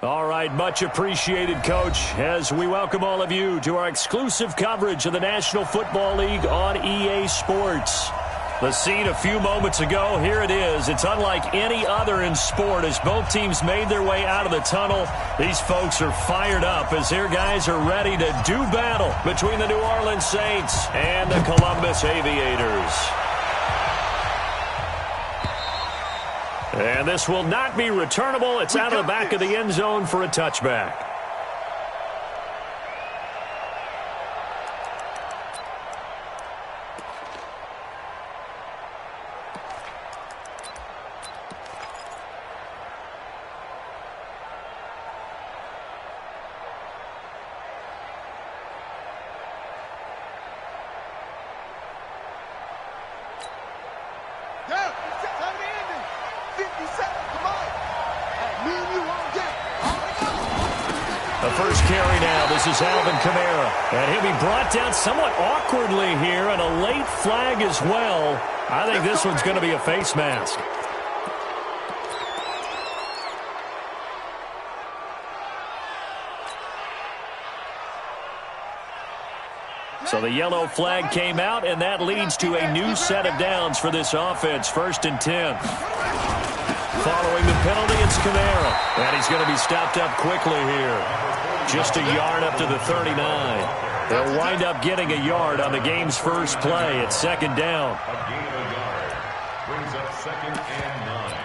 All right, much appreciated, Coach, as we welcome all of you to our exclusive coverage of the National Football League on EA Sports. The scene a few moments ago, here it is. It's unlike any other in sport as both teams made their way out of the tunnel. These folks are fired up as their guys are ready to do battle between the New Orleans Saints and the Columbus Aviators. And this will not be returnable. It's out of the back of the end zone for a touchback. The first carry now. This is Alvin Kamara. And he'll be brought down somewhat awkwardly here, and a late flag as well. I think this one's going to be a face mask. So the yellow flag came out, and that leads to a new set of downs for this offense. 1st and 10. Following the penalty, it's Kamara. And he's going to be stopped up quickly here. Just a yard up to the 39. They'll wind up getting a yard on the game's first play at 2nd down. A gain of a yard brings up 2nd and 9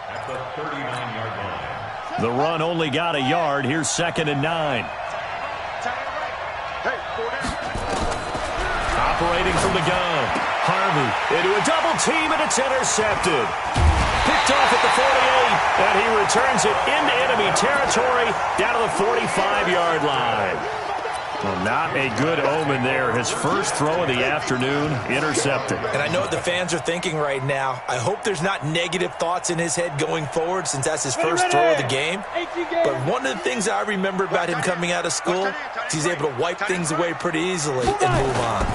at the 39-yard line. The run only got a yard. Here's 2nd and 9. Operating from the gun. Harvey into a double team, and it's intercepted. Picked off at the 48, and he returns it into enemy territory down to the 45-yard line. Well, not a good omen there. His first throw of the afternoon, intercepted. And I know what the fans are thinking right now. I hope there's not negative thoughts in his head going forward since that's his first throw of the game. But one of the things I remember about him coming out of school is he's able to wipe things away pretty easily and move on.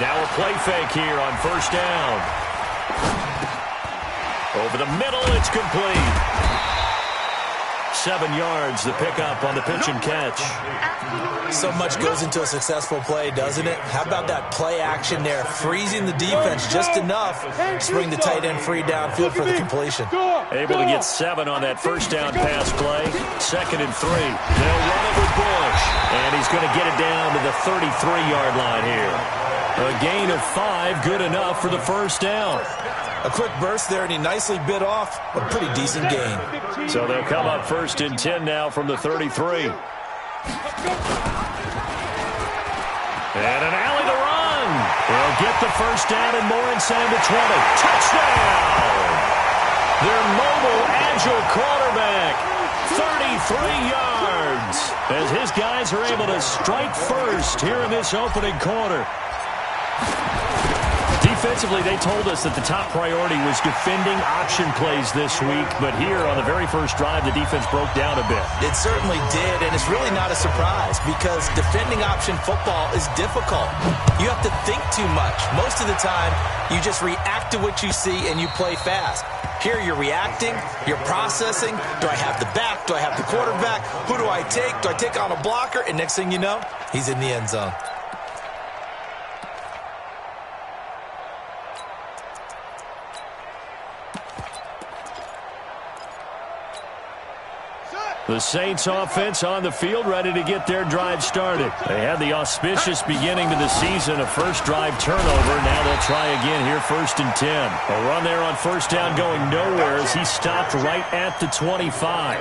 Now a play fake here on 1st down. Over the middle, it's complete. 7 yards, the pickup on the pitch and catch. So much goes into a successful play, doesn't it? How about that play action there, freezing the defense just enough to bring the tight end free downfield for the completion. Able to get 7 on that 1st down pass play. 2nd and 3. They'll run it with Bush, and he's going to get it down to the 33-yard line here. A gain of 5, good enough for the 1st down. A quick burst there, and he nicely bit off a pretty decent gain. So they'll come up 1st and 10 now from the 33. And an alley to run. They'll get the 1st down and more inside the 20. Touchdown! Their mobile, agile quarterback, 33 yards, as his guys are able to strike first here in this opening quarter. Defensively, they told us that the top priority was defending option plays this week, but here on the very first drive, the defense broke down a bit. It certainly did, and it's really not a surprise because defending option football is difficult. You have to think too much. Most of the time, you just react to what you see and you play fast. Here you're reacting, you're processing. Do I have the back? Do I have the quarterback? Who do I take? Do I take on a blocker? And next thing you know, he's in the end zone. The Saints offense on the field, ready to get their drive started. They had the auspicious beginning to the season, a first drive turnover. Now they'll try again here, 1st and 10. A run there on 1st down going nowhere as he stopped right at the 25.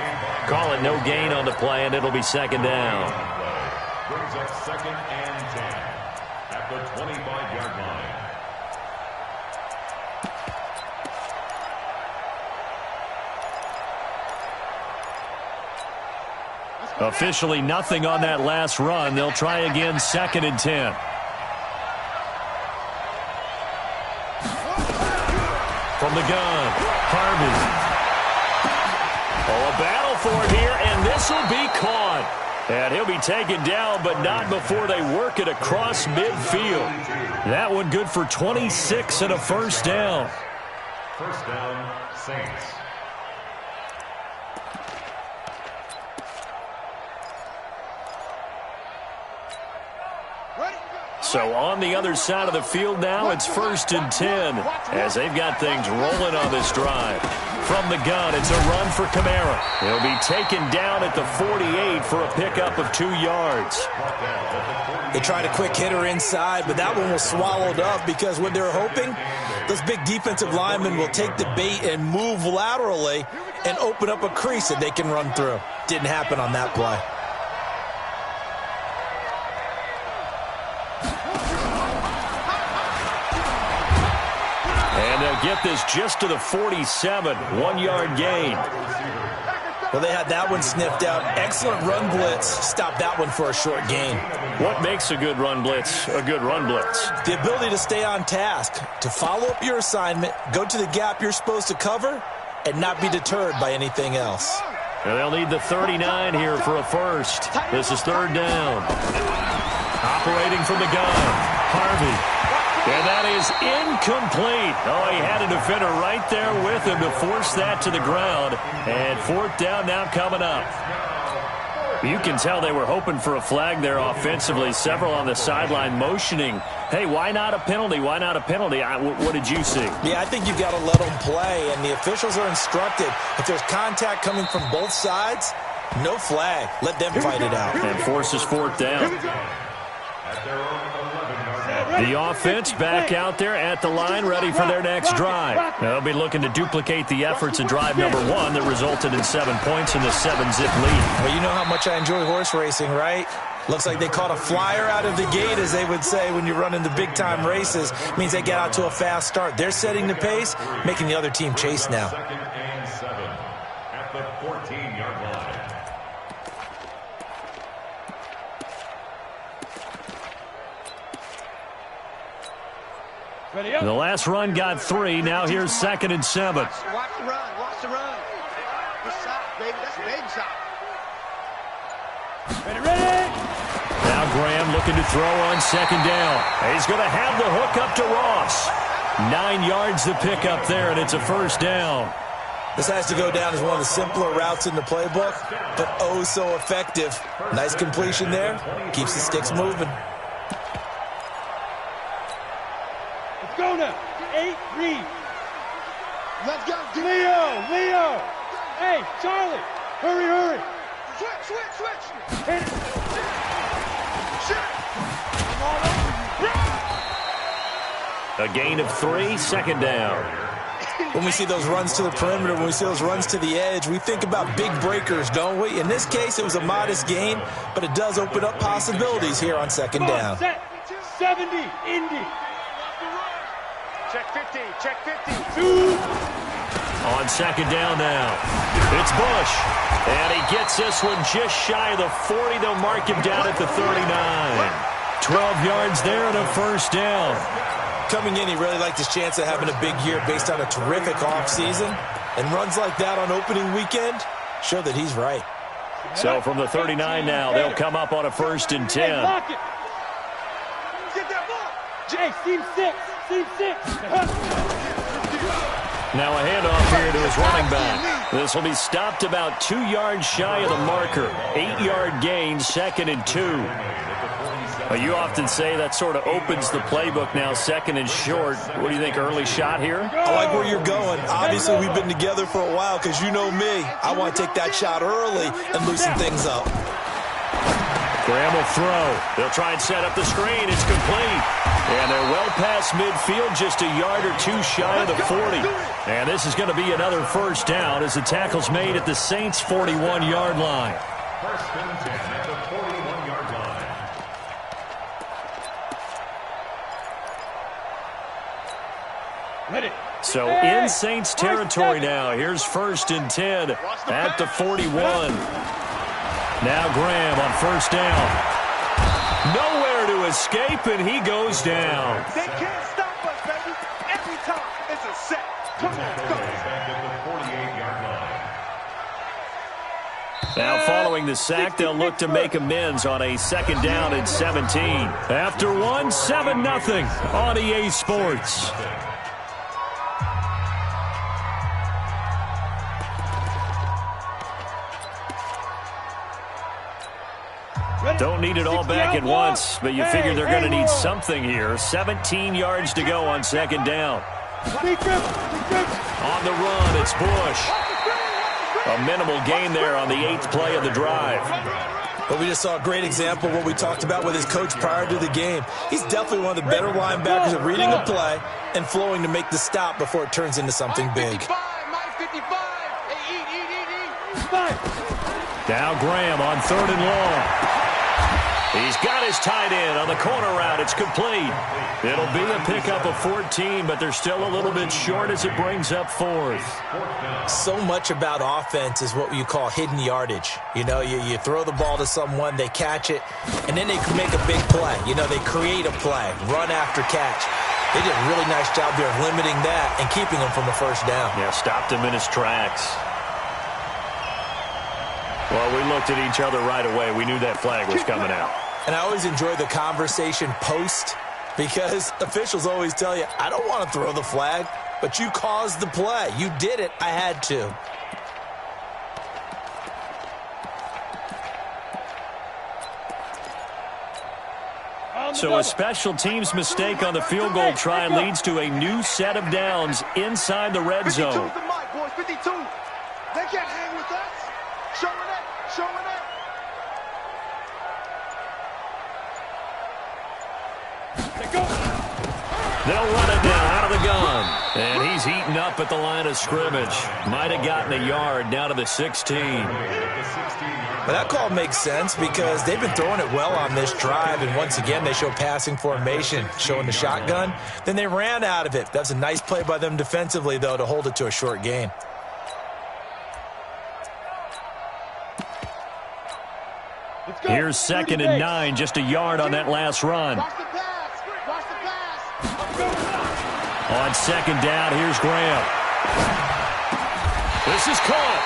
Call it no gain on the play, and it'll be 2nd down. Brings up 2nd and 10 at the 25-yard line. Officially nothing on that last run. They'll try again, 2nd and 10. From the gun, Harvey. Oh, a battle for it here, and this will be caught. And he'll be taken down, but not before they work it across midfield. That one good for 26 and a 1st down. 1st down, Saints. So on the other side of the field now, it's 1st and 10 as they've got things rolling on this drive. From the gun, it's a run for Kamara. He'll be taken down at the 48 for a pickup of 2 yards. They tried a quick hitter inside, but that one was swallowed up because what they were hoping, those big defensive linemen will take the bait and move laterally and open up a crease that they can run through. Didn't happen on that play. And they'll get this just to the 47, 1-yard gain. Well, they had that one sniffed out. Excellent run blitz. Stop that one for a short gain. What makes a good run blitz a good run blitz? The ability to stay on task, to follow up your assignment, go to the gap you're supposed to cover, and not be deterred by anything else. And they'll need the 39 here for a first. This is 3rd down. Operating from the gun, Harvey. And that is incomplete. Oh, he had a defender right there with him to force that to the ground. And 4th down now coming up. You can tell they were hoping for a flag there offensively. Several on the sideline motioning. Hey, why not a penalty? Why not a penalty? What did you see? Yeah, I think you've got to let them play. And the officials are instructed, if there's contact coming from both sides, no flag. Let them fight it out. And forces 4th down. The offense back out there at the line, ready for their next drive. They'll be looking to duplicate the efforts of drive number 1 that resulted in 7 points in the 7-zip lead. Well, you know how much I enjoy horse racing, right? Looks like they caught a flyer out of the gate, as they would say when you're running the big-time races. It means they get out to a fast start. They're setting the pace, making the other team chase now. 2nd and 7 at the 14-yard line. The last run got 3. Now here's 2nd and 7. Watch the run. Watch the run. Good shot, baby. That's a baby shot. Ready. Now Graham looking to throw on 2nd down. He's going to have the hook up to Ross. 9 yards to pick up there, and it's a 1st down. This has to go down as one of the simpler routes in the playbook, but oh so effective. Nice completion there. Keeps the sticks moving. Go now. 8, read. Let's go. Leo. Hey, Charlie. Hurry. Switch. Hit it. A gain of 3, 2nd down. When we see those runs to the perimeter, when we see those runs to the edge, we think about big breakers, don't we? In this case, it was a modest gain, but it does open up possibilities here on 2nd down. Set. 70, Indy. Check 50. 2. On 2nd down now. It's Bush. And he gets this one just shy of the 40. They'll mark him down at the 39. 12 yards there and a 1st down. Coming in, he really liked his chance of having a big year based on a terrific offseason. And runs like that on opening weekend show that he's right. So from the 39 now, they'll come up on a 1st and 10. Hey, lock it. Get that ball. Jay, seam 6. Now a handoff here to his running back. This will be stopped about 2 yards shy of the marker. 8-yard gain, 2nd and 2. Well, you often say that sort of opens the playbook now, 2nd and short. What do you think, early shot here? I like where you're going. Obviously, we've been together for a while because you know me. I want to take that shot early and loosen things up. Graham will throw. They'll try and set up the screen. It's complete. And they're well past midfield, just a yard or 2 shy of the 40. And this is going to be another 1st down as the tackle's made at the Saints' 41-yard line. 1st and 10 at the 41-yard line. Ready. So in Saints territory now. Here's 1st and 10 at the 41. Now Graham on 1st down. Nowhere to escape, and he goes down. They can't stop us, baby. Every time it's a set. Come on, go. Back at the 48-yard line. Now following the sack, they'll look to make amends on a 2nd down and 17. After one, 7-0 on EA Sports. Don't need it all back at once, but you figure they're going to need something here. 17 yards to go on second down. On the run, it's Bush. A minimal gain there on the 8th play of the drive. But we just saw a great example of what we talked about with his coach prior to the game. He's definitely one of the better linebackers at reading a play and flowing to make the stop before it turns into something big. Now Graham on 3rd and long. He's got his tight end on the corner route. It's complete. It'll be a pickup of 14, but they're still a little bit short as it brings up 4th. So much about offense is what you call hidden yardage. You know, you throw the ball to someone, they catch it, and then they can make a big play. You know, they create a play, run after catch. They did a really nice job there of limiting that and keeping him from a first down. Yeah, stopped him in his tracks. Well, we looked at each other right away. We knew that flag was coming out. And I always enjoy the conversation post because officials always tell you, I don't want to throw the flag, but you caused the play. You did it. I had to. So a special teams mistake on the field goal try leads to a new set of downs inside the red zone. 52. They can't hang with us. Showing it. They'll run it down out of the gun. And he's eaten up at the line of scrimmage. Might have gotten a yard down to the 16. But that call makes sense because they've been throwing it well on this drive, and once again they show passing formation, showing the shotgun. Then they ran out of it. That's a nice play by them defensively, though, to hold it to a short gain. Here's 2nd and 9, just a yard on that last run. On 2nd down, here's Graham. This is caught.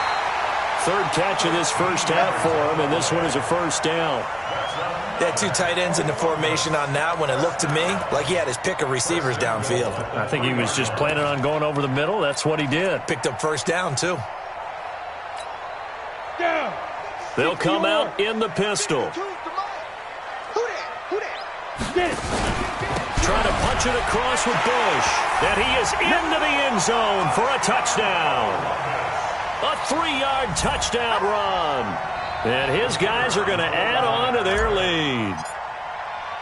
3rd catch of this first half for him, and this one is a first down. They had 2 tight ends in the formation on that one. It looked to me like he had his pick of receivers downfield. I think he was just planning on going over the middle. That's what he did. Picked up first down, too. They'll come out in the pistol. Trying to punch it across with Bush. And he is into the end zone for a touchdown. A 3-yard touchdown run. And his guys are going to add on to their lead.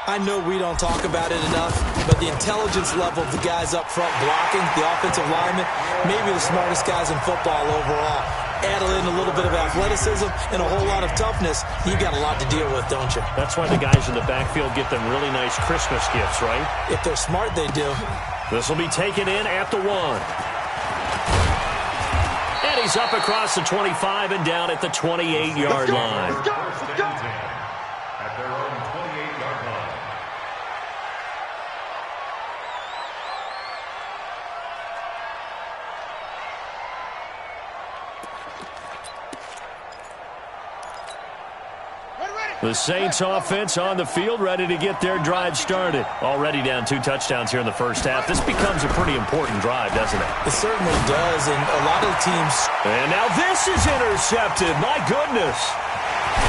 I know we don't talk about it enough, but the intelligence level of the guys up front blocking, the offensive linemen, maybe the smartest guys in football overall. Add in a little bit of athleticism and a whole lot of toughness, you got a lot to deal with, don't you? That's why the guys in the backfield get them really nice Christmas gifts, right? If they're smart, they do. This will be taken in at the 1. And he's up across the 25 and down at the 28-yard line. At their own 28-yard line. The Saints offense on the field, ready to get their drive started. Already down 2 touchdowns here in the first half. This becomes a pretty important drive, doesn't it? It certainly does, and a lot of the teams... And now this is intercepted. My goodness.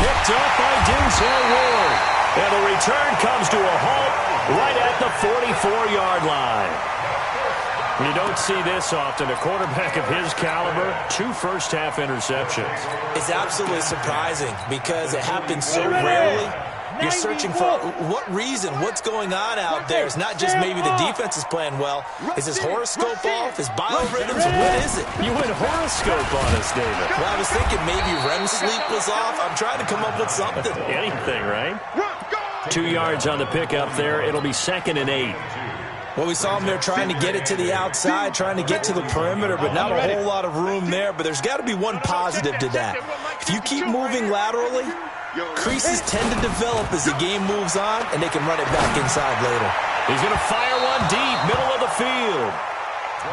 Picked up by Denzel Ward. And the return comes to a halt right at the 44-yard line. You don't see this often. A quarterback of his caliber, 2 first-half interceptions. It's absolutely surprising because it happens so rarely. You're searching for what reason, what's going on out there. It's not just maybe the defense is playing well. Is his horoscope off? His biorhythms? What is it? You went horoscope on us, David. Well, I was thinking maybe REM sleep was off. I'm trying to come up with something. Anything, right? 2 yards on the pickup there. It'll be 2nd and 8. Well, we saw him there trying to get it to the outside, trying to get to the perimeter, but not a whole lot of room there. But there's got to be one positive to that. If you keep moving laterally, creases tend to develop as the game moves on, and they can run it back inside later. He's going to fire one deep, middle of the field.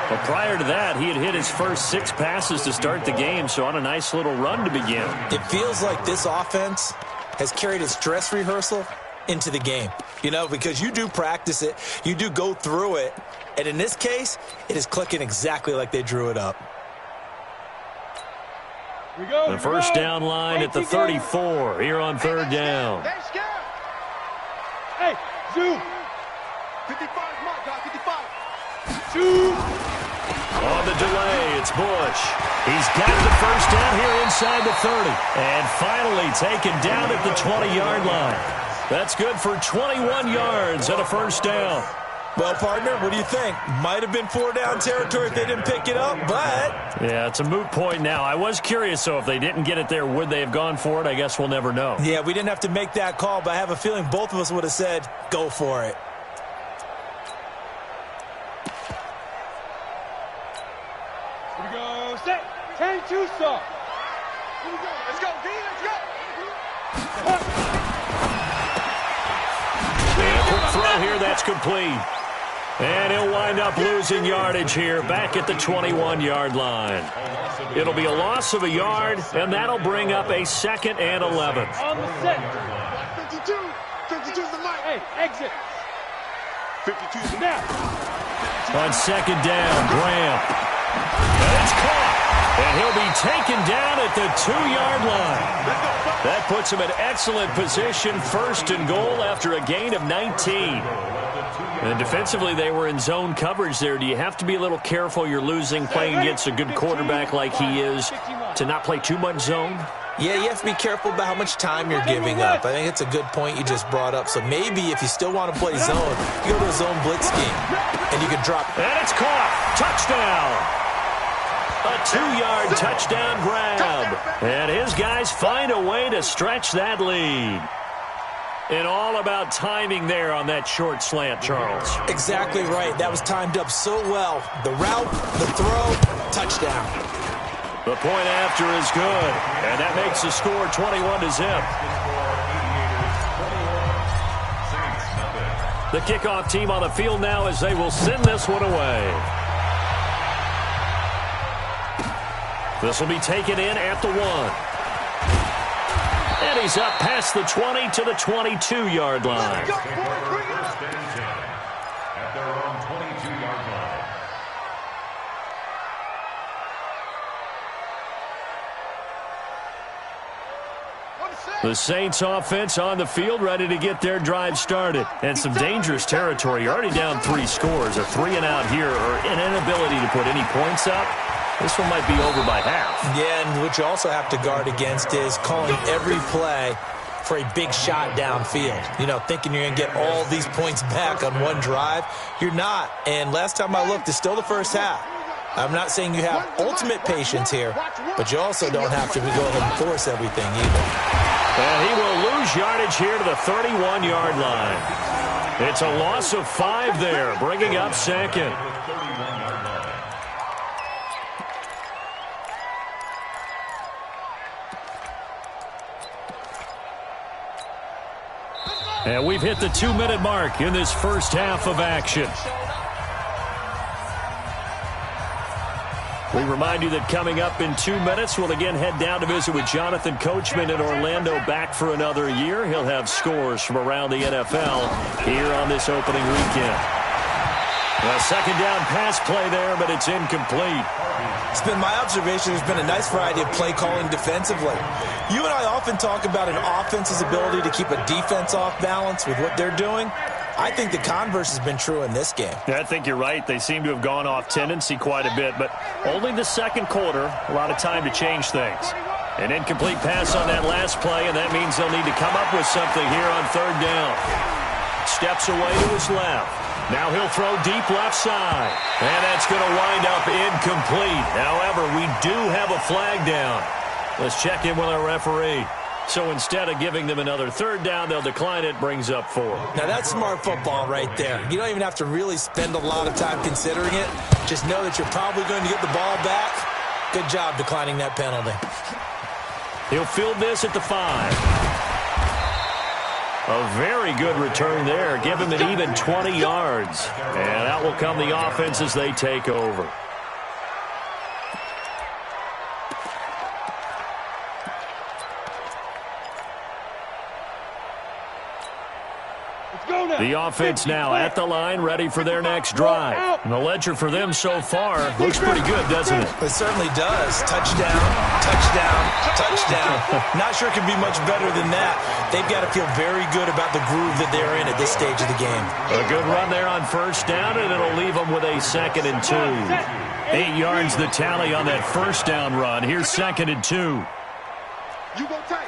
But prior to that, he had hit his first 6 passes to start the game, so on a nice little run to begin. It feels like this offense has carried its dress rehearsal into the game, you know, because you do practice it, you do go through it, and in this case, it is clicking exactly like they drew it up. The first down line at the 34 here on third down. Hey, zoom. 55, mark, guy, 55. Zoom. On the delay, it's Bush. He's got the first down here inside the 30. And finally taken down at the 20-yard line. That's good for 21 yards and a first down. Well, partner, what do you think? Might have been 4-down territory if they didn't pick it up, but... Yeah, it's a moot point now. I was curious, so if they didn't get it there, would they have gone for it? I guess we'll never know. Yeah, we didn't have to make that call, but I have a feeling both of us would have said, go for it. Here we go, set. 10-2 stop. Here we go. Let's go, D, let's go. And quick throw here, that's complete. And he'll wind up losing yardage here back at the 21-yard line. It'll be a loss of a yard, and that'll bring up a 2nd and 11. On the set. 52. 52's the line. Hey, exit. 52's the snap. On 2nd down, Graham. And it's caught. And he'll be taken down at the 2-yard line. That puts him in excellent position, 1st and goal after a gain of 19. And defensively, they were in zone coverage there. Do you have to be a little careful you're losing playing against a good quarterback like he is to not play too much zone? Yeah, you have to be careful about how much time you're giving up. I think it's a good point you just brought up. So maybe if you still want to play zone, you go to a zone blitz scheme, and you can drop. And it's caught. Touchdown. A 2-yard touchdown grab. And his guys find a way to stretch that lead. And all about timing there on that short slant, Charles. Exactly right. That was timed up so well. The route, the throw, touchdown. The point after is good. And that makes the score 21-0. The kickoff team on the field now as they will send this one away. This will be taken in at the 1. And he's up past the 20 to the 22-yard line. At their own 22-yard line. The Saints offense on the field ready to get their drive started. And some dangerous territory. You're already down 3 scores. A 3-and-out here or an inability to put any points up. This one might be over by half. Yeah, and what you also have to guard against is calling every play for a big shot downfield. You know, thinking you're going to get all these points back on one drive. You're not. And last time I looked, it's still the first half. I'm not saying you have ultimate patience here, but you also don't have to go ahead and force everything either. And he will lose yardage here to the 31-yard line. It's a loss of 5 there, bringing up 2nd. And we've hit the 2-minute mark in this first half of action. We remind you that coming up in 2 minutes, we'll again head down to visit with Jonathan Coachman in Orlando, back for another year. He'll have scores from around the NFL here on this opening weekend. A 2nd down pass play there, but it's incomplete. It's been my observation there's been a nice variety of play calling defensively. You and I often talk about an offense's ability to keep a defense off balance with what they're doing. I think the converse has been true in this game. Yeah, I think you're right. They seem to have gone off tendency quite a bit, but only the 2nd quarter, a lot of time to change things. An incomplete pass on that last play, and that means they'll need to come up with something here on 3rd down. Steps away to his left. Now he'll throw deep left side. And that's going to wind up incomplete. However, we do have a flag down. Let's check in with our referee. So instead of giving them another 3rd down, they'll decline it, brings up 4. Now that's smart football right there. You don't even have to really spend a lot of time considering it. Just know that you're probably going to get the ball back. Good job declining that penalty. He'll field this at the 5. A very good return there. Give him an even 20 yards. And out will come the offense as they take over. The offense now at the line, ready for their next drive. And the ledger for them so far looks pretty good, doesn't it? It certainly does. Touchdown, touchdown, touchdown. Not sure it could be much better than that. They've got to feel very good about the groove that they're in at this stage of the game. A good run there on first down, and it'll leave them with a 2nd and 2. 8 yards the tally on that first down run. Here's 2nd and 2. You go tight.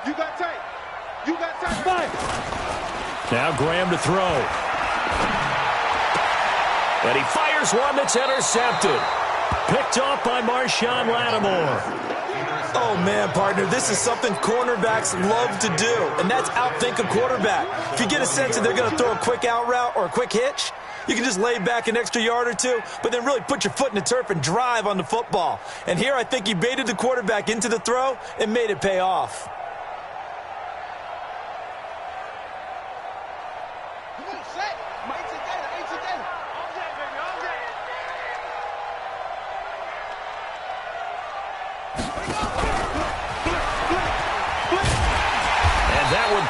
You got tight. You got tight. Five. Now Graham to throw. And he fires one that's intercepted. Picked off by Marshawn Lattimore. Oh, man, partner, this is something cornerbacks love to do, and that's outthink a quarterback. If you get a sense that they're going to throw a quick out route or a quick hitch, you can just lay back an extra yard or two, but then really put your foot in the turf and drive on the football. And here I think he baited the quarterback into the throw and made it pay off.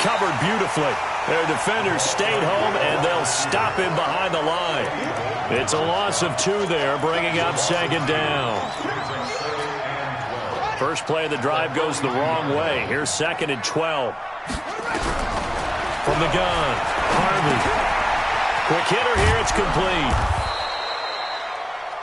Covered beautifully. Their defenders stayed home, and they'll stop him behind the line. It's a loss of 2 there, bringing up 2nd down. First play of the drive goes the wrong way. Here's 2nd and 12. From the gun, Harvey. Quick hitter here, it's complete.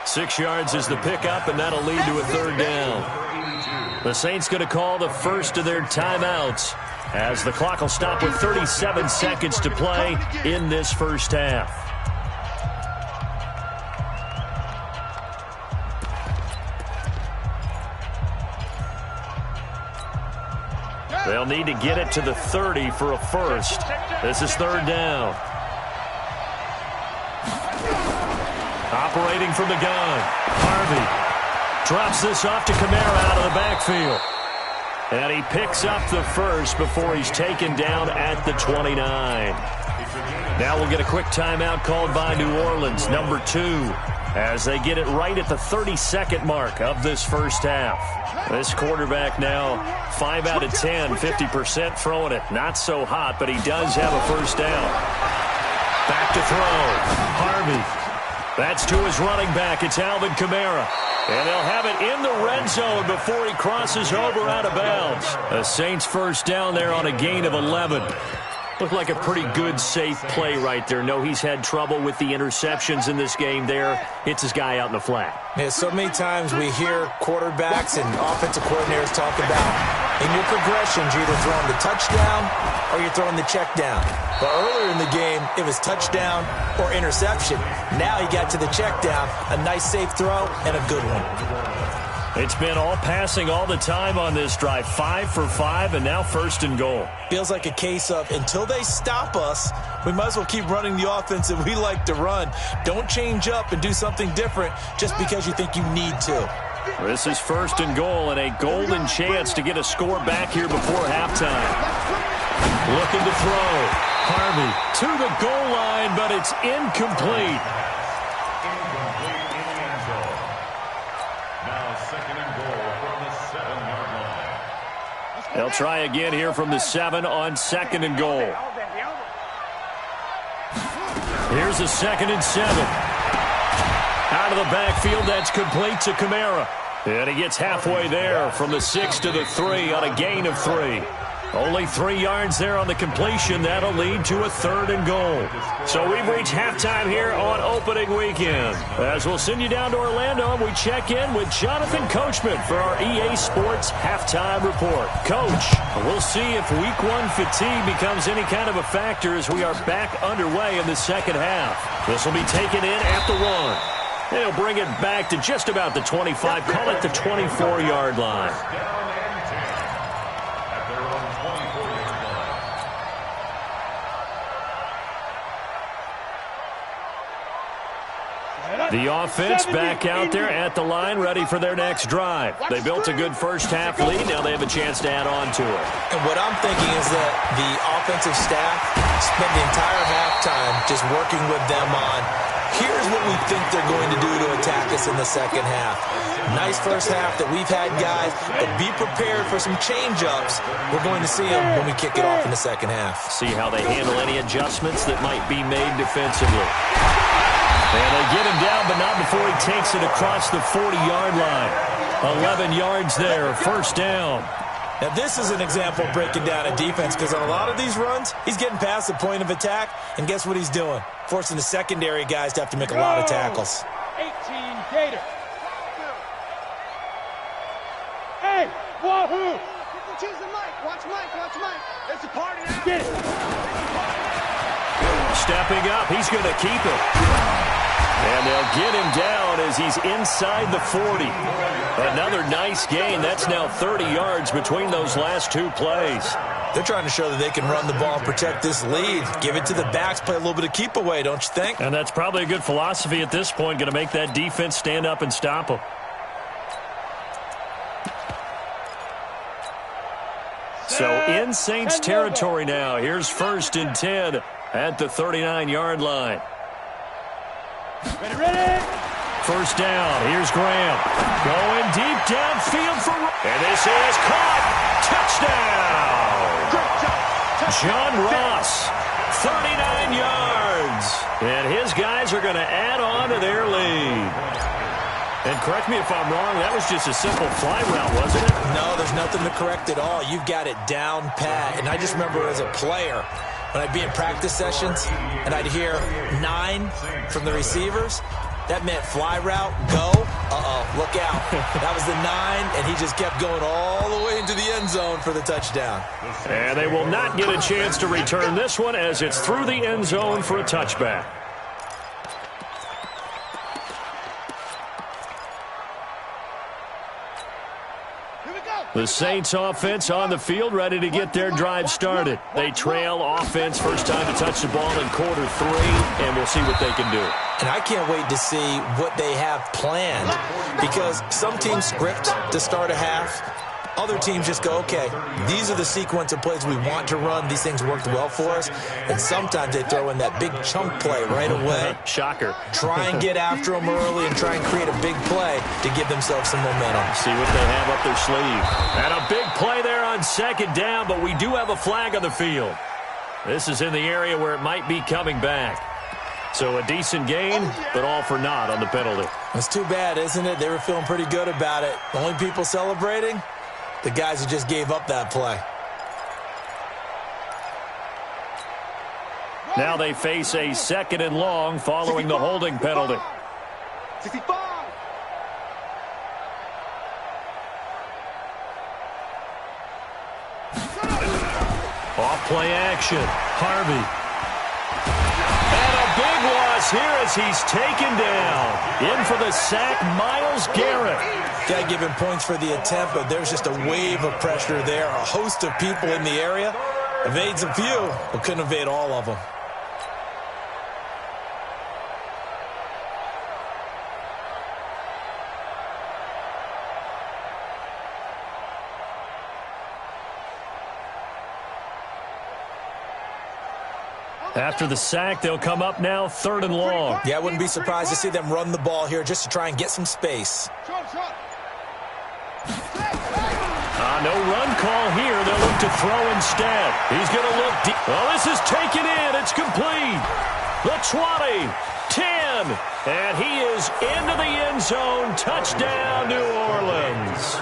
6 yards is the pickup, and that'll lead to a 3rd down. The Saints going to call the first of their timeouts, as the clock will stop with 37 seconds to play in this first half. They'll need to get it to the 30 for a first. This is 3rd down. Operating from the gun, Harvey drops this off to Kamara out of the backfield. And he picks up the first before he's taken down at the 29. Now we'll get a quick timeout called by New Orleans, number 2, as they get it right at the 30-second mark of this first half. This quarterback now 5 out of 10, 50% throwing it. Not so hot, but he does have a first down. Back to throw. Harvey. That's to his running back. It's Alvin Kamara. And they'll have it in the red zone before he crosses over out of bounds. The Saints first down there on a gain of 11. Looked like a pretty good, safe play right there. No, he's had trouble with the interceptions in this game there. Hits his guy out in the flat. Yeah, so many times we hear quarterbacks and offensive coordinators talk about in your progressions, you're either throwing the touchdown or you're throwing the check down. But earlier in the game, it was touchdown or interception. Now he got to the check down, a nice safe throw, and a good one. It's been all passing all the time on this drive. 5 for 5, and now 1st and goal. Feels like a case of until they stop us, we might as well keep running the offense that we like to run. Don't change up and do something different just because you think you need to. This is 1st and goal, and a golden chance to get a score back here before halftime. Looking to throw. Harvey to the goal line, but it's incomplete. They'll try again here from the 7 on 2nd and goal. Here's a 2nd and 7. Out of the backfield, that's complete to Kamara. And he gets halfway there from the 6 to the 3 on a gain of 3. Only 3 yards there on the completion. That'll lead to a 3rd and goal. So we've reached halftime here on opening weekend. As we'll send you down to Orlando, and we check in with Jonathan Coachman for our EA Sports Halftime Report. Coach, we'll see if Week 1 fatigue becomes any kind of a factor as we are back underway in the second half. This will be taken in at the 1. They'll bring it back to just about the 25, call it the 24-yard line. The offense back out there at the line, ready for their next drive. They built a good first-half lead. Now they have a chance to add on to it. And what I'm thinking is that the offensive staff spent the entire halftime just working with them on, here's what we think they're going to do to attack us in the second half. Nice first half that we've had, guys, but be prepared for some change-ups. We're going to see them when we kick it off in the second half. See how they handle any adjustments that might be made defensively. And they get him down, but not before he takes it across the 40-yard line. 11 yards there, first down. Now, this is an example of breaking down a defense, because on a lot of these runs, he's getting past the point of attack, and guess what he's doing? Forcing the secondary guys to have to make a lot of tackles. 18 Gator. Hey, wahoo! Choose the mic. Watch Mike. Watch Mike. It's a party now. Get it. Stepping up, he's going to keep it. And they'll get him down as he's inside the 40. Another nice gain. That's now 30 yards between those last two plays. They're trying to show that they can run the ball and protect this lead. Give it to the backs, play a little bit of keep away, don't you think? And that's probably a good philosophy at this point, going to make that defense stand up and stop them. So in Saints territory now. Here's 1st and 10 at the 39-yard line. Ready. First down. Here's Graham. Going deep downfield for... And this is caught. Touchdown. John Ross. 39 yards. And his guys are going to add on to their lead. And correct me if I'm wrong, that was just a simple fly route, wasn't it? No, there's nothing to correct at all. You've got it down pat. And I just remember as a player, when I'd be in practice sessions and I'd hear 9 from the receivers, that meant fly route, go, look out. That was the 9, and he just kept going all the way into the end zone for the touchdown. And they will not get a chance to return this one as it's through the end zone for a touchback. The Saints offense on the field, ready to get their drive started. They trail offense, first time to touch the ball in quarter 3, and we'll see what they can do. And I can't wait to see what they have planned, because some teams script to start a half. Other teams just go, okay, these are the sequence of plays we want to run. These things worked well for us. And sometimes they throw in that big chunk play right away. Shocker. Try and get after them early and try and create a big play to give themselves some momentum. See what they have up their sleeve. And a big play there on second down, but we do have a flag on the field. This is in the area where it might be coming back. So a decent gain, but all for naught on the penalty. It's too bad, isn't it? They were feeling pretty good about it. The only people celebrating, the guys who just gave up that play. Now they face a 2nd and long following the holding penalty. 65. Off play action. Harvey. And a big loss here as he's taken down. In for the sack, Myles Garrett. Got to give him points for the attempt, but there's just a wave of pressure there. A host of people in the area. Evades a few, but couldn't evade all of them. After the sack, they'll come up now 3rd and long. Yeah, I wouldn't be surprised to see them run the ball here just to try and get some space. No run call here. They'll look to throw instead. He's going to look deep. Well, this is taken in. It's complete. The 20, 10, and he is into the end zone. Touchdown, New Orleans.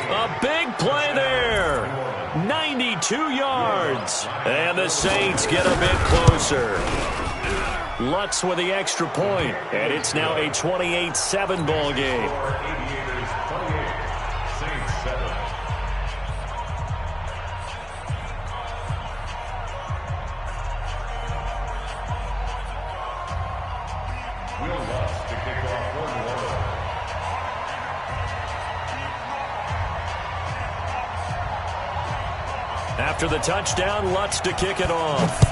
A big play there. 92 yards. And the Saints get a bit closer. Lutz with the extra point, and it's now a 28-7 ball game. After the touchdown, Lutz to kick it off.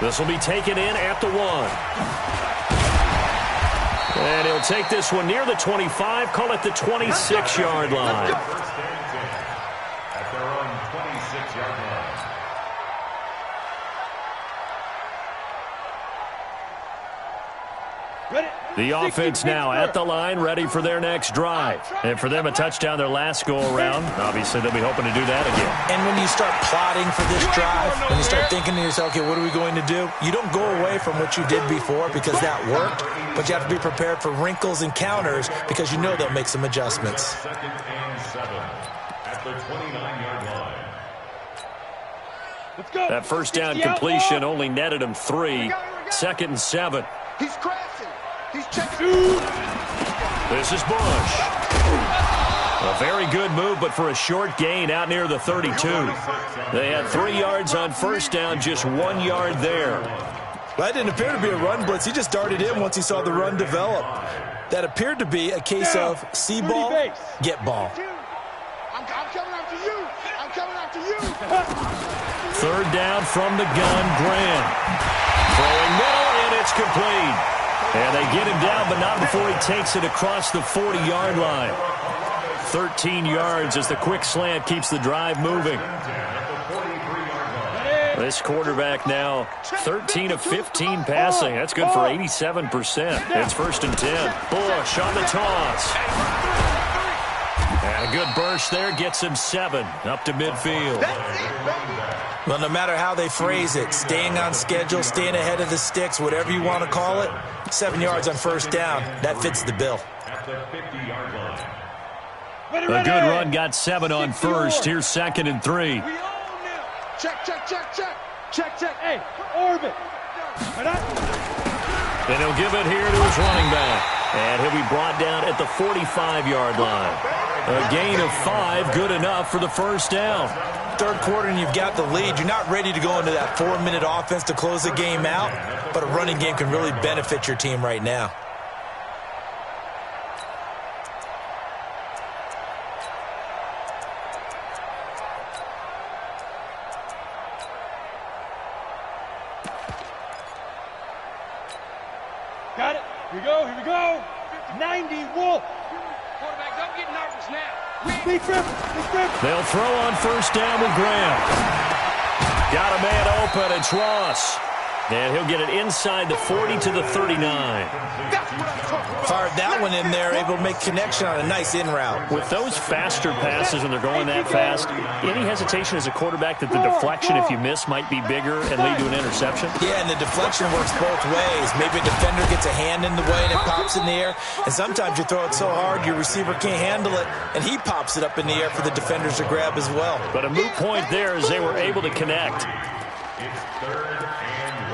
This will be taken in at the 1. And he'll take this one near the 25, call it the 26-yard line. First and 10 at their own 26-yard line. The offense now at the line, ready for their next drive. And for them, a touchdown their last go-around. Obviously, they'll be hoping to do that again. And when you start plotting for this drive, when you start thinking to yourself, okay, what are we going to do? You don't go away from what you did before because that worked, but you have to be prepared for wrinkles and counters because you know they'll make some adjustments. Second and 7 at the 29-yard line. Let's go. That first down completion only netted him 3. Second and 7. He's crashing. He's checking. This is Bush. A very good move, but for a short gain out near the 32. They had 3 yards on first down, just 1 yard there. That didn't appear to be a run blitz. He just darted in once he saw the run develop. That appeared to be a case of see ball, get ball. I'm coming after you. I'm coming after you. Third down from the gun, Graham. Throwing middle, and it's complete. And they get him down, but not before he takes it across the 40-yard line. 13 yards as the quick slant keeps the drive moving. This quarterback now 13 of 15 passing. That's good for 87%. It's first and 10. Bush on the toss. And a good burst there gets him 7 up to midfield. Well, no matter how they phrase it, staying on schedule, staying ahead of the sticks, whatever you want to call it, 7 yards on first down, that fits the bill. At the 50-yard line. A good run got 7 on first. Here's second and 3. Check, check, check, check. Check, check. Hey, orbit. And he'll give it here to his running back. And he'll be brought down at the 45-yard line. A gain of 5, good enough for the first down. Third quarter and you've got the lead. You're not ready to go into that 4-minute offense to close the game out, but a running game can really benefit your team right now. Got it. Here we go. Here we go. 90 Wolf. Quarterback, don't get nervous now. Big grip. Big grip. They'll throw on first down with Graham. Got a man open. It's Ross. And he'll get it inside the 40 to the 39. Fired that one in there, able to make connection on a nice in route. With those faster passes and they're going that fast, any hesitation as a quarterback that the deflection, if you miss, might be bigger and lead to an interception? Yeah, and the deflection works both ways. Maybe a defender gets a hand in the way and it pops in the air. And sometimes you throw it so hard your receiver can't handle it, and he pops it up in the air for the defenders to grab as well. But a moot point there as they were able to connect. It's third and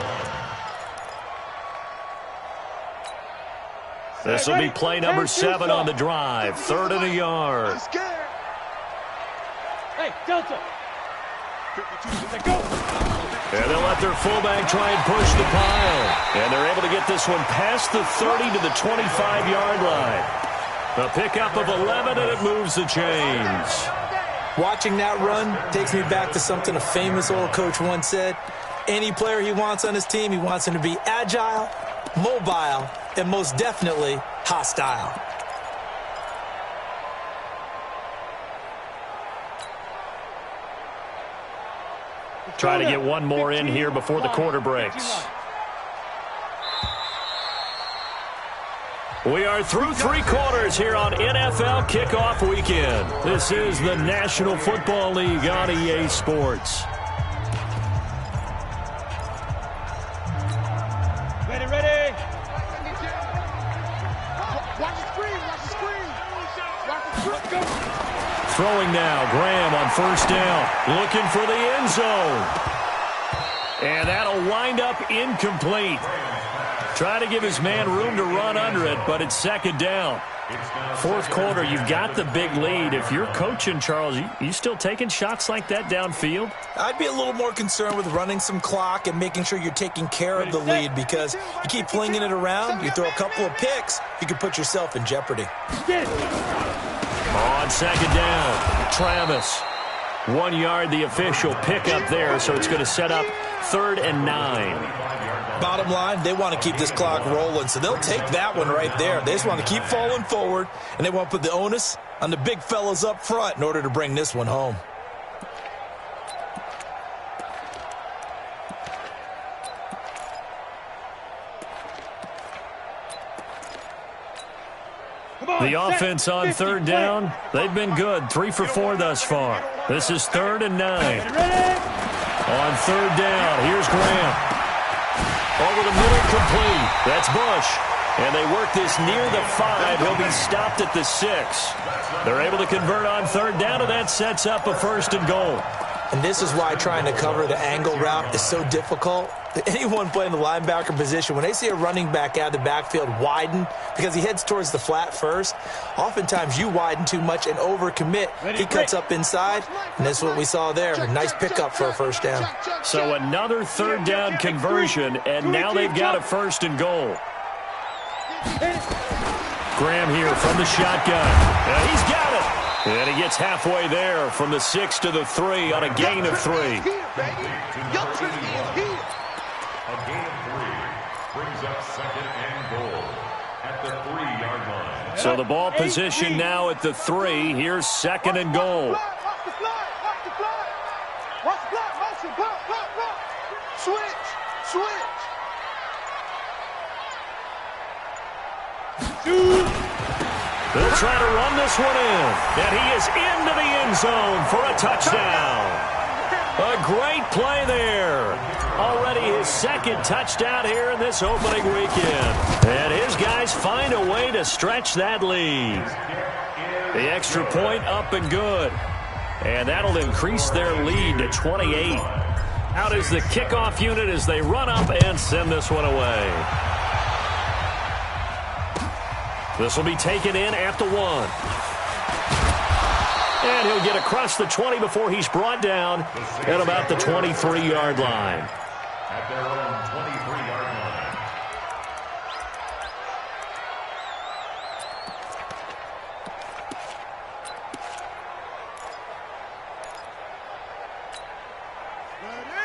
1. This will be play number 7 on the drive. 3rd and a yard. Hey, Delta. 52, go. And they'll let their fullback try and push the pile. And they're able to get this one past the 30 to the 25-yard line. A pickup of 11, and it moves the chains. Watching that run takes me back to something a famous old coach once said. Any player he wants on his team, he wants him to be agile, mobile, and most definitely hostile. Try to get one more in here before the quarter breaks. We are through 3 quarters here on NFL Kickoff Weekend. This is the National Football League on EA Sports. Ready, ready. Watch the screen, watch the screen. Watch the screen. Go. Throwing now, Graham on first down, looking for the end zone. And that'll wind up incomplete. Trying to give his man room to run under it, but it's second down. 4th quarter, you've got the big lead. If you're coaching, Charles, you still taking shots like that downfield? I'd be a little more concerned with running some clock and making sure you're taking care of the lead, because you keep flinging it around, you throw a couple of picks, you can put yourself in jeopardy. On second down, Travis. 1 yard, the official pickup there, so it's going to set up 3rd and 9. Bottom line, they want to keep this clock rolling, so they'll take that one right there. They just want to keep falling forward, and they want to put the onus on the big fellas up front in order to bring this one home. The offense on 3rd down, they've been good. 3 for 4 thus far. This is 3rd and 9. On 3rd down, here's Graham. Over the middle, complete. That's Bush. And they work this near the 5. He'll be stopped at the 6. They're able to convert on 3rd down, and that sets up a 1st and goal. And this is why trying to cover the angle route is so difficult. Anyone playing the linebacker position, when they see a running back out of the backfield widen because he heads towards the flat first, oftentimes you widen too much and overcommit. He cuts up inside, and that's what we saw there. A nice pickup for a 1st down. So another 3rd down conversion, and now they've got a 1st and goal. Graham here from the shotgun. He's got it. And he gets halfway there from the 6 to the 3 on a gain of 3. A gain of 3 brings up 2nd and goal at the 3-yard line. So the ball position now at the 3. Here's 2nd and goal. They'll try to run this one in. And he is into the end zone for a touchdown. A great play there. Already his 2nd touchdown here in this opening weekend. And his guys find a way to stretch that lead. The extra point up and good. And that'll increase their lead to 28. Out is the kickoff unit as they run up and send this one away. This will be taken in at the 1. And he'll get across the 20 before he's brought down at about the 23-yard line. At their own 23-yard line.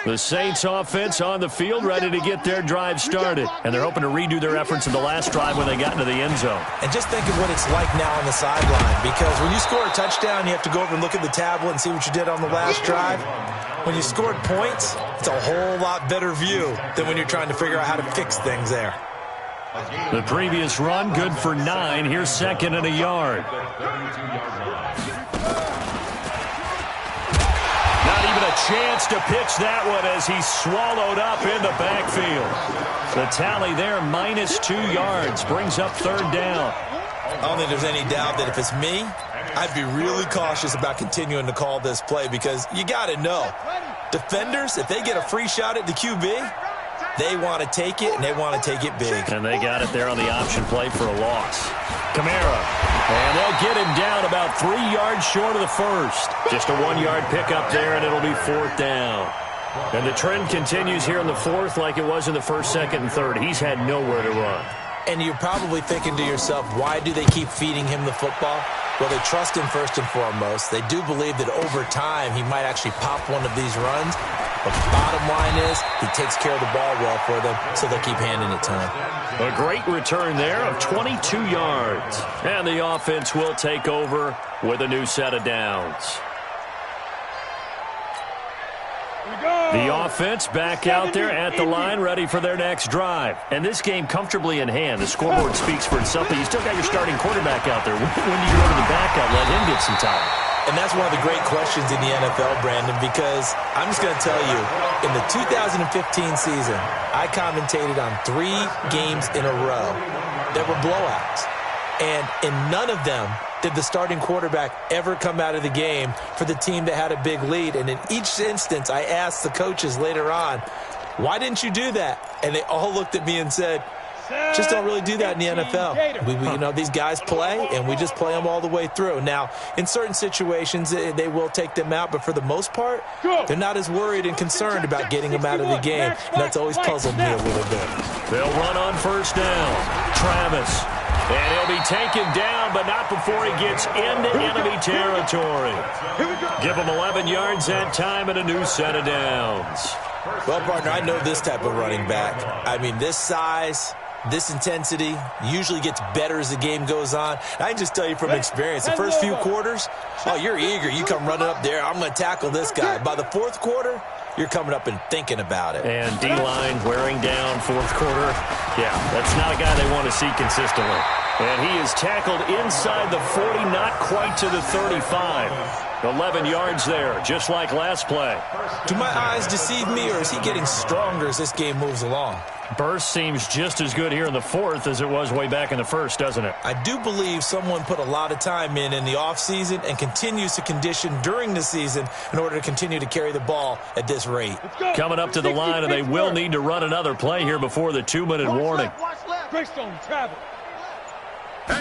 The Saints offense on the field ready to get their drive started. And they're hoping to redo their efforts in the last drive when they got into the end zone. And just think of what it's like now on the sideline, because when you score a touchdown, you have to go over and look at the tablet and see what you did on the last drive. When you scored points, it's a whole lot better view than when you're trying to figure out how to fix things there. The previous run, good for 9. Here's 2nd and a yard. Chance to pitch that one as he's swallowed up in the backfield. The tally there, -2 yards, brings up 3rd down. I don't think there's any doubt that if it's me, I'd be really cautious about continuing to call this play, because you got to know, defenders, if they get a free shot at the QB, they want to take it, and they want to take it big. And they got it there on the option play for a loss. Kamara. And they'll get him down about 3 yards short of the 1st. Just a 1-yard pickup there, and it'll be 4th down. And the trend continues here in the 4th like it was in the 1st, 2nd, and 3rd. He's had nowhere to run. And you're probably thinking to yourself, why do they keep feeding him the football? Well, they trust him first and foremost. They do believe that over time he might actually pop one of these runs. But the bottom line is he takes care of the ball well for them, so they'll keep handing it to him. A great return there of 22 yards. And the offense will take over with a new set of downs. The offense back out there at the line, ready for their next drive. And this game comfortably in hand. The scoreboard speaks for itself, but you still got your starting quarterback out there. When do you go to the backup, let him get some time? And that's one of the great questions in the NFL, Brandon, because I'm just going to tell you, in the 2015 season, I commentated on 3 games in a row that were blowouts. And in none of them did the starting quarterback ever come out of the game for the team that had a big lead. And in each instance, I asked the coaches later on, why didn't you do that? And they all looked at me and said, just don't really do that in the NFL. You know, these guys play, and we just play them all the way through. Now, in certain situations, they will take them out, but for the most part, they're not as worried and concerned about getting them out of the game. And that's always puzzled me a little bit. They'll run on 1st down. Travis. And he'll be taken down, but not before he gets into enemy territory. Give him 11 yards that time and a new set of downs. Well, partner, I know this type of running back. I mean, this size, this intensity usually gets better as the game goes on. I can just tell you from experience, the first few quarters, oh, you're eager. You come running up there, I'm going to tackle this guy. By the fourth quarter, you're coming up and thinking about it. And D-line wearing down fourth quarter. Yeah, that's not a guy they want to see consistently. And he is tackled inside the 40, not quite to the 35. 11 yards there, just like last play. Do my eyes deceive me, or is he getting stronger as this game moves along? Burst seems just as good here in the fourth as it was way back in the first, doesn't it? I do believe someone put a lot of time in the offseason and continues to condition during the season in order to continue to carry the ball at this rate. Coming up to the line, and they will need to run another play here before the 2-minute warning. Greystone, travel. On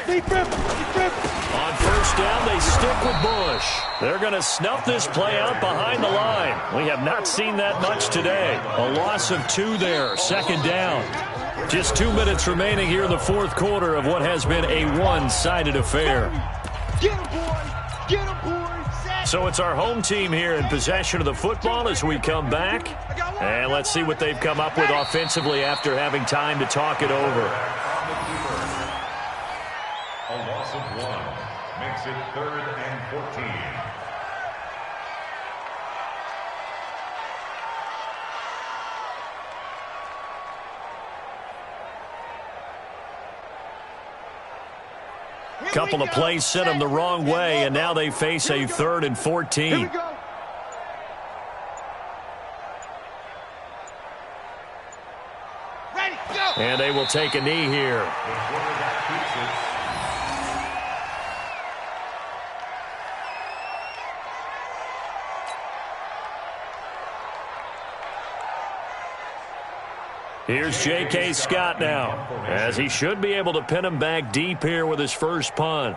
first down, they stick with Bush. They're going to snuff this play out behind the line. We have not seen that much today. A loss of 2 there, second down. Just 2 minutes remaining here in the fourth quarter of what has been a one-sided affair. Get him, boy! Get him, boy! So it's our home team here in possession of the football as we come back. And let's see what they've come up with offensively after having time to talk it over. A loss of 1 makes it 3rd and 14. Couple of plays sent them the wrong way, and now they face a 3rd and 14. And they will take a knee here. Here's J.K. Scott now, as he should be able to pin him back deep here with his first punt.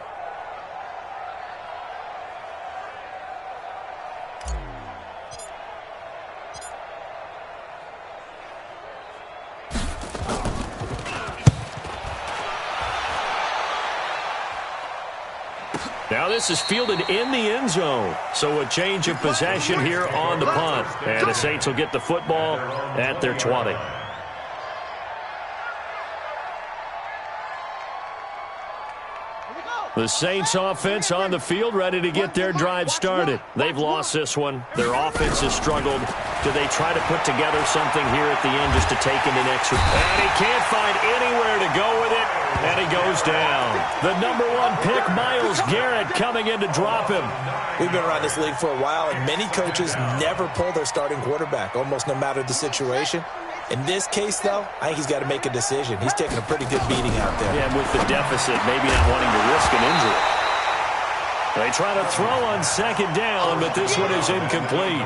Now this is fielded in the end zone, so a change of possession here on the punt. And the Saints will get the football at their 20. The Saints offense on the field, ready to get their drive started. They've lost this one. Their offense has struggled. Do they try to put together something here at the end just to take in an extra? And he can't find anywhere to go with it, and he goes down. The #1 pick, Myles Garrett, coming in to drop him. We've been around this league for a while, and many coaches never pull their starting quarterback, almost no matter the situation. In this case, though, I think he's got to make a decision. He's taking a pretty good beating out there. Yeah, with the deficit, maybe not wanting to risk an injury. They try to throw on second down, but this one is incomplete.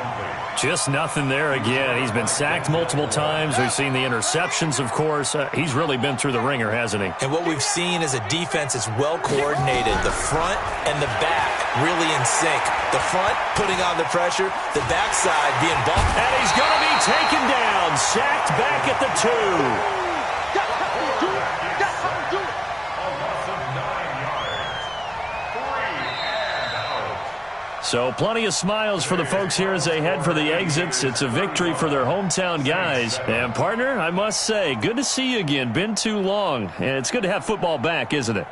Just nothing there again. He's been sacked multiple times. We've seen the interceptions, of course. He's really been through the ringer, hasn't he? And what we've seen is a defense that's well coordinated. The front and the back really in sync. The front putting on the pressure, the backside being bumped. And he's going to be taken down, sacked back at the 2. So plenty of smiles for the folks here as they head for the exits. It's a victory for their hometown guys. And, partner, I must say, good to see you again. Been too long. And it's good to have football back, isn't it?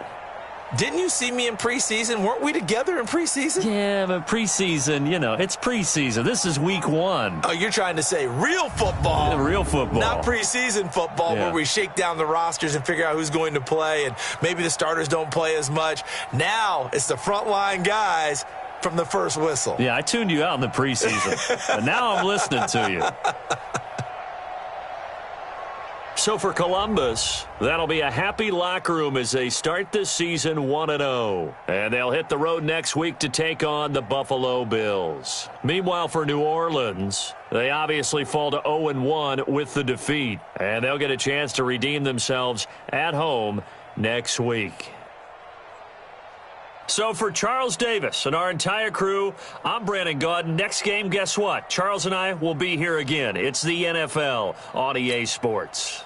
Didn't you see me in preseason? Weren't we together in preseason? Yeah, but preseason, you know, it's preseason. This is week 1. Oh, you're trying to say real football. Yeah, real football. Not preseason football where we shake down the rosters and figure out who's going to play, and maybe the starters don't play as much. Now it's the frontline guys from the first whistle. Yeah, I tuned you out in the preseason, but now I'm listening to you. So for Columbus, that'll be a happy locker room as they start this season 1-0. And they'll hit the road next week to take on the Buffalo Bills. Meanwhile, for New Orleans, they obviously fall to 0-1 with the defeat. And they'll get a chance to redeem themselves at home next week. So for Charles Davis and our entire crew, I'm Brandon Gaudin. Next game, guess what? Charles and I will be here again. It's the NFL on EA Sports.